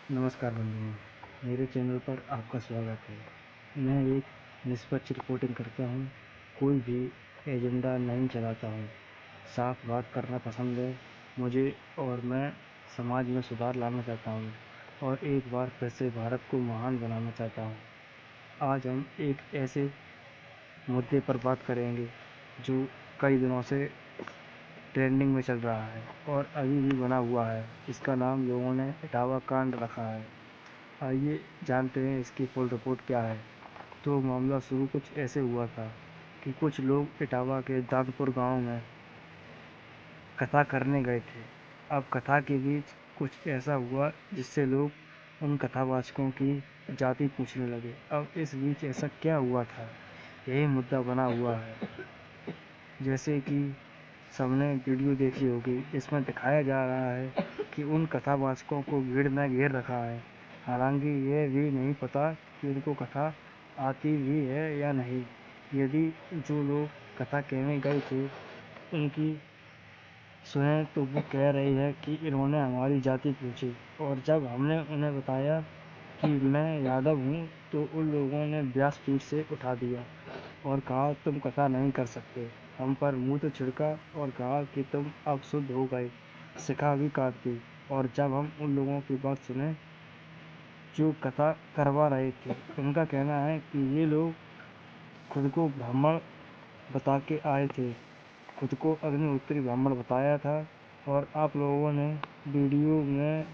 नमस्कार बंधुओं, मेरे चैनल पर आपका स्वागत है। मैं एक निष्पक्ष रिपोर्टिंग करता हूँ, कोई भी एजेंडा नहीं चलाता हूँ। साफ बात करना पसंद है मुझे और मैं समाज में सुधार लाना चाहता हूँ और एक बार फिर से भारत को महान बनाना चाहता हूँ। आज हम एक ऐसे मुद्दे पर बात करेंगे जो कई दिनों से ट्रेंडिंग में चल रहा है और अभी भी बना हुआ है। इसका नाम लोगों ने इटावा कांड रखा है। आइए जानते हैं इसकी फुल रिपोर्ट क्या है। तो मामला शुरू कुछ ऐसे हुआ था कि कुछ लोग इटावा के दानपुर गांव में कथा करने गए थे। अब कथा के बीच कुछ ऐसा हुआ जिससे लोग उन कथावाचकों की जाति पूछने लगे। अब इस बीच ऐसा क्या हुआ था, यही मुद्दा बना हुआ है। जैसे कि सबने वीडियो देखी होगी, इसमें दिखाया जा रहा है कि उन कथावाचकों को भीड़ में घेर रखा है। हालांकि यह भी नहीं पता कि उनको कथा आती भी है या नहीं। यदि जो लोग कथा कहने गए थे उनकी सुने तो वो कह रही है कि इन्होंने हमारी जाति पूछी, और जब हमने उन्हें बताया कि मैं यादव हूँ तो उन लोगों ने व्यासपीठ से उठा दिया और कहा तुम कथा नहीं कर सकते। हम पर मूत्र छिड़का और कहा कि तुम अब शुद्ध हो गए। शिखा भी काट दी। और जब हम उन लोगों की बात सुने जो कथा करवा रहे थे, उनका कहना है कि ये लोग खुद को ब्राह्मण बता के आए थे, खुद को अग्निहोत्री ब्राह्मण बताया था। और आप लोगों ने वीडियो में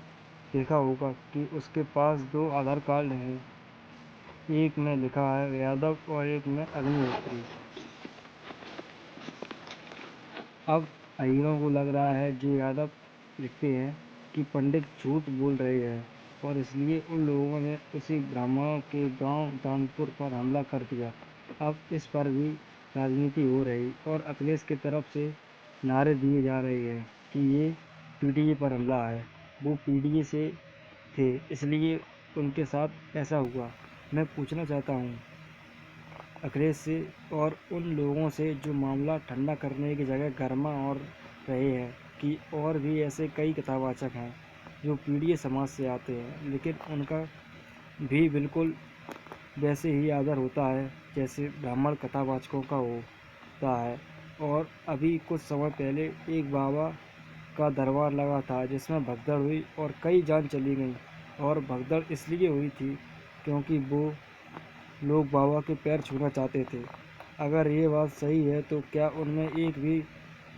देखा होगा कि उसके पास 2 आधार कार्ड हैं, एक में लिखा है यादव और एक में अग्निहोत्री। अब अहीरों को लग रहा है जो यादव लिखते हैं कि पंडित झूठ बोल रहे हैं, और इसलिए उन लोगों ने उसी ब्राह्मणों के गांव दानपुर पर हमला कर दिया। अब इस पर भी राजनीति हो रही और अखिलेश की तरफ से नारे दिए जा रहे हैं कि ये पीडीए पर हमला है। वो पीडीए से थे, इसलिए उनके साथ ऐसा हुआ। मैं पूछना चाहता हूँ अखिलेश से और उन लोगों से जो मामला ठंडा करने की जगह गर्मा और रहे हैं कि और भी ऐसे कई कथावाचक हैं जो पीड़ित समाज से आते हैं, लेकिन उनका भी बिल्कुल वैसे ही आदर होता है जैसे ब्राह्मण कथावाचकों का होता है। और अभी कुछ समय पहले एक बाबा का दरबार लगा था जिसमें भगदड़ हुई और कई जान चली गई। और भगदड़ इसलिए हुई थी क्योंकि वो लोग बाबा के पैर छूना चाहते थे। अगर ये बात सही है तो क्या उनमें एक भी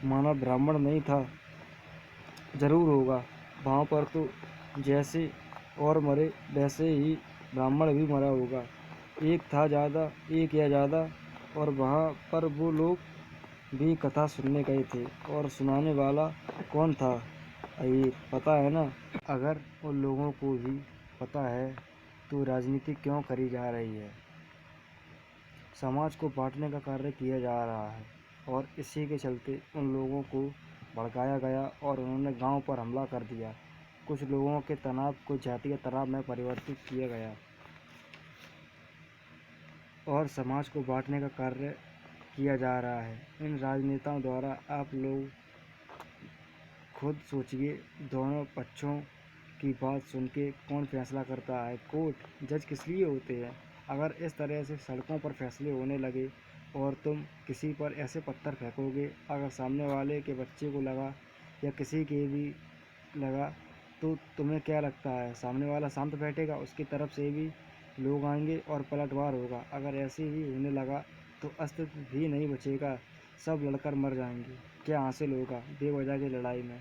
मानव ब्राह्मण नहीं था? ज़रूर होगा। वहाँ पर तो जैसे और मरे वैसे ही ब्राह्मण भी मरा होगा। एक था ज़्यादा, एक या ज़्यादा। और वहाँ पर वो लोग भी कथा सुनने गए थे। और सुनाने वाला कौन था? अहीर, पता है ना? अगर उन लोगों को भी पता है तो राजनीति क्यों करी जा रही है? समाज को बांटने का कार्य किया जा रहा है और इसी के चलते उन लोगों को भड़काया गया और उन्होंने गांव पर हमला कर दिया। कुछ लोगों के तनाव को जातीय तनाव में परिवर्तित किया गया और समाज को बांटने का कार्य किया जा रहा है इन राजनेताओं द्वारा। आप लोग खुद सोचिए, दोनों पक्षों की बात सुन के कौन फैसला करता है? कोर्ट, जज किस लिए होते हैं? अगर इस तरह से सड़कों पर फैसले होने लगे और तुम किसी पर ऐसे पत्थर फेंकोगे, अगर सामने वाले के बच्चे को लगा या किसी के भी लगा तो तुम्हें क्या लगता है सामने वाला शांत बैठेगा? उसकी तरफ से भी लोग आएंगे और पलटवार होगा। अगर ऐसे ही होने लगा तो अस्तित्व भी नहीं बचेगा, सब लड़कर मर जाएंगे। क्या हासिल होगा बेवजह की लड़ाई में?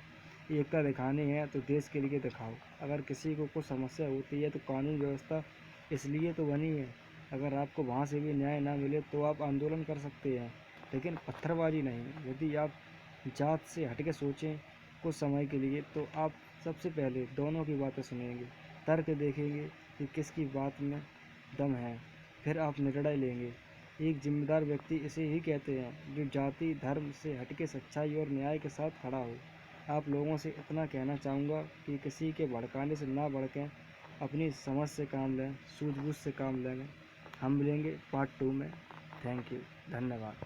एकता दिखानी है तो देश के लिए दिखाओ। अगर किसी को कुछ समस्या होती है तो कानून व्यवस्था इसलिए तो बनी है। अगर आपको वहाँ से भी न्याय ना मिले तो आप आंदोलन कर सकते हैं, लेकिन पत्थरबाजी नहीं। यदि आप जात से हट के सोचें कुछ समय के लिए तो आप सबसे पहले दोनों की बातें सुनेंगे, तर्क देखेंगे कि किसकी बात में दम है, फिर आप निर्णय लेंगे। एक जिम्मेदार व्यक्ति इसे ही कहते हैं जो जाति धर्म से हटके सच्चाई और न्याय के साथ खड़ा हो। आप लोगों से इतना कहना चाहूँगा कि किसी के भड़काने से ना भड़कें, अपनी समझ से काम लें, सूझबूझ से काम लें। हम मिलेंगे पार्ट 2 में। थैंक यू, धन्यवाद।